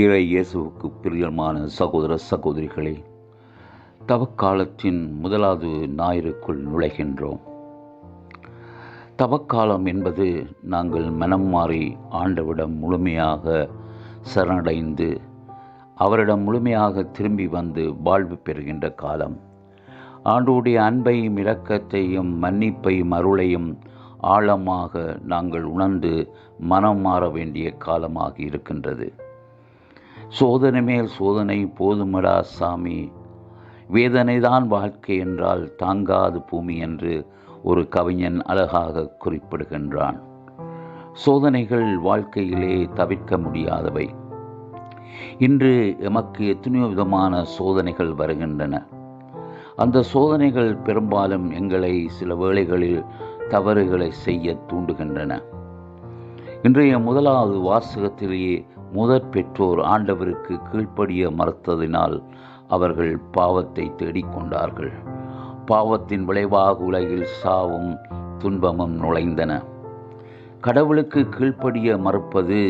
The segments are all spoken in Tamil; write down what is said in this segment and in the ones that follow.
இறை இயேசுவுக்கு பிரியமான சகோதர சகோதரிகளே, தவக்காலத்தின் முதலாவது ஞாயிறுக்குள் நுழைகின்றோம். தவக்காலம் என்பது நாங்கள் மனம் மாறி ஆண்டவிடம் முழுமையாக சரணடைந்து அவரிடம் முழுமையாக திரும்பி வந்து வாழ்வு பெறுகின்ற காலம். ஆண்டவருடைய அன்பையும் இரக்கத்தையும் மன்னிப்பையும் அருளையும் ஆழமாக நாங்கள் உணர்ந்து மனம் மாற வேண்டிய காலமாக இருக்கின்றது. சோதனை மேல் சோதனை போதுமடா சாமி, வேதனைதான் வாழ்க்கை என்றால் தாங்காது பூமி என்று ஒரு கவிஞன் அழகாக குறிப்பிடுகின்றான். சோதனைகள் வாழ்க்கையிலே தவிர்க்க முடியாதவை. இன்று எமக்கு எத்தனையோ விதமான சோதனைகள் வருகின்றன. அந்த சோதனைகள் பெரும்பாலும் எங்களை சில வேளைகளில் தவறுகளை செய்ய தூண்டுகின்றன. இன்றைய முதலாவது வாசகத்திலேயே முதற் பெற்றோர் ஆண்டவருக்கு கீழ்ப்படிய மறுத்ததினால் அவர்கள் பாவத்தை தேடிக்கொண்டார்கள். பாவத்தின் விளைவாக உலகில் சாவும் துன்பமும் நுழைந்தன. கடவுளுக்கு கீழ்ப்படிய மறுப்பது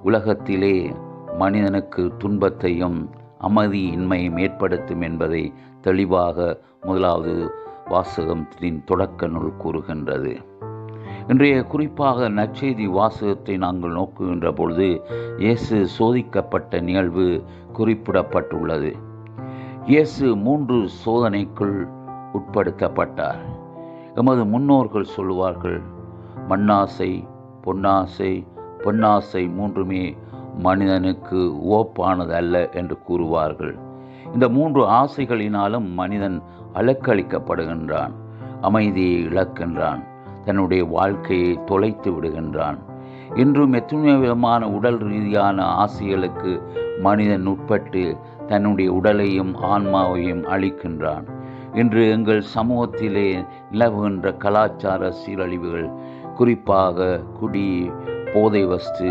உலகத்திலே மனிதனுக்கு துன்பத்தையும் அமைதியின்மையும் ஏற்படுத்தும் என்பதை தெளிவாக முதலாவது வாசகத்தின் தொடக்க நூல் கூறுகின்றது. இன்றைய குறிப்பாக நற்செய்தி வாசகத்தை நாங்கள் நோக்குகின்ற பொழுது இயேசு சோதிக்கப்பட்ட நிகழ்வு குறிப்பிடப்பட்டுள்ளது. இயேசு 3 சோதனைக்குள் உட்படுத்தப்பட்டார். எமது முன்னோர்கள் சொல்லுவார்கள், மண்ணாசை, பொன்னாசை, பெண்ணாசை 3மே மனிதனுக்கு ஓப்பானது அல்ல என்று கூறுவார்கள். இந்த 3 ஆசைகளினாலும் மனிதன் அலக்களிக்கப்படுகின்றான், அமைதியை இழக்கின்றான், தன்னுடைய வாழ்க்கையை தொலைத்து விடுகின்றான். இன்றும் எத்தனையோ விதமான உடல் ரீதியான ஆசைகளுக்கு மனிதன் உட்பட்டு தன்னுடைய உடலையும் ஆன்மாவையும் அழிக்கின்றான். இன்று எங்கள் சமூகத்திலே நிலவுகின்ற கலாச்சார சீரழிவுகள், குறிப்பாக குடி, போதை வஸ்து,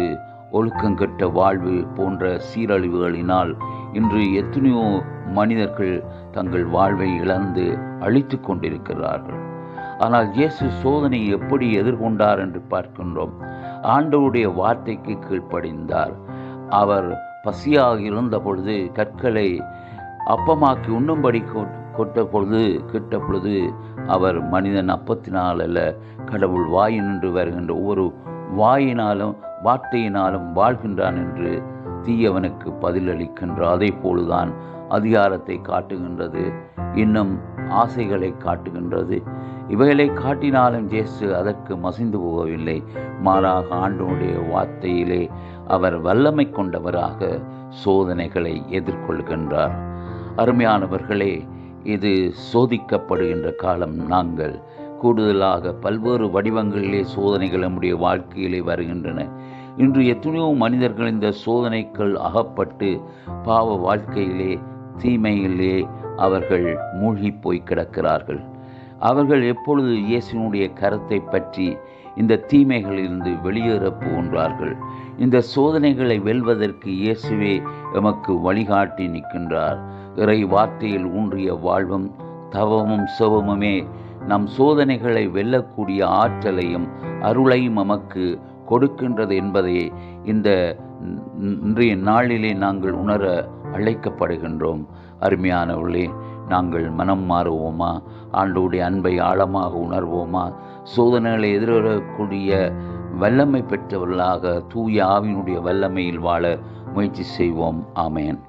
ஒழுக்கங்கெட்ட வாழ்வு போன்ற சீரழிவுகளினால் இன்று எத்தனையோ மனிதர்கள் தங்கள் வாழ்வை இழந்து அழித்து கொண்டிருக்கிறார்கள். ஆனால் இயேசு சோதனையை எப்படி எதிர்கொண்டார் என்று பார்க்கின்றோம். ஆண்டவருடைய வார்த்தைக்கு கீழ்ப்படிந்தார். அவர் பசியாக இருந்த பொழுது கற்களை அப்பமாக்கி உண்ணும்படி கேட்ட பொழுது அவர் மனிதன் அப்பத்தினால் அல்ல, கடவுள் வாயினின்று வருகின்ற ஒவ்வொரு வாயினாலும் வார்த்தையினாலும் வாழ்கின்றான் என்று தீயவனுக்கு பதிலளிக்கின்றார். அதே போலுதான் அதிகாரத்தை காட்டுகின்றது, இன்னும் ஆசைகளை காட்டுகின்றது. இவைகளை காட்டினாலும் இயேசு அதற்கு மசிந்து போகவில்லை. மாறாக ஆண்டவருடைய வார்த்தையிலே அவர் வல்லமை கொண்டவராக சோதனைகளை எதிர்கொள்கின்றார். அருமையானவர்களே, இது சோதிக்கப்படுகின்ற காலம். நாங்கள் கூடுதலாக பல்வேறு வடிவங்களிலே சோதனைகள் நம்முடைய வாழ்க்கையிலே வருகின்றன. இன்று எத்தனையோ மனிதர்கள் இந்த சோதனைகள் அகப்பட்டு பாவ வாழ்க்கையிலே தீமையிலே அவர்கள் மூழ்கி போய் கிடக்கிறார்கள். அவர்கள் எப்பொழுது இயேசுனுடைய கரத்தை பற்றி இந்த தீமைகளிலிருந்து வெளியேறப் போகின்றார்கள். இந்த சோதனைகளை வெல்வதற்கு இயேசுவே எமக்கு வழிகாட்டி நிற்கின்றார். இறை வார்த்தையில் ஊன்றிய வாழ்வும் தவமும் செவமுமே நம் சோதனைகளை வெல்லக்கூடிய ஆற்றலையும் அருளையும் நமக்கு கொடுக்கின்றது என்பதை இந்த இன்றைய நாளிலே நாங்கள் உணர அழைக்கப்படுகின்றோம். அருமையானவர்களே, நாங்கள் மனம் மாறுவோமா? ஆண்டவருடைய அன்பை ஆழமாக உணர்வோமா? சோதனைகளை எதிர்கொள்ளக்கூடிய வல்லமை பெற்றவர்களாக தூய ஆவியினுடைய வல்லமையில் வாழ முயற்சி செய்வோம். ஆமென்.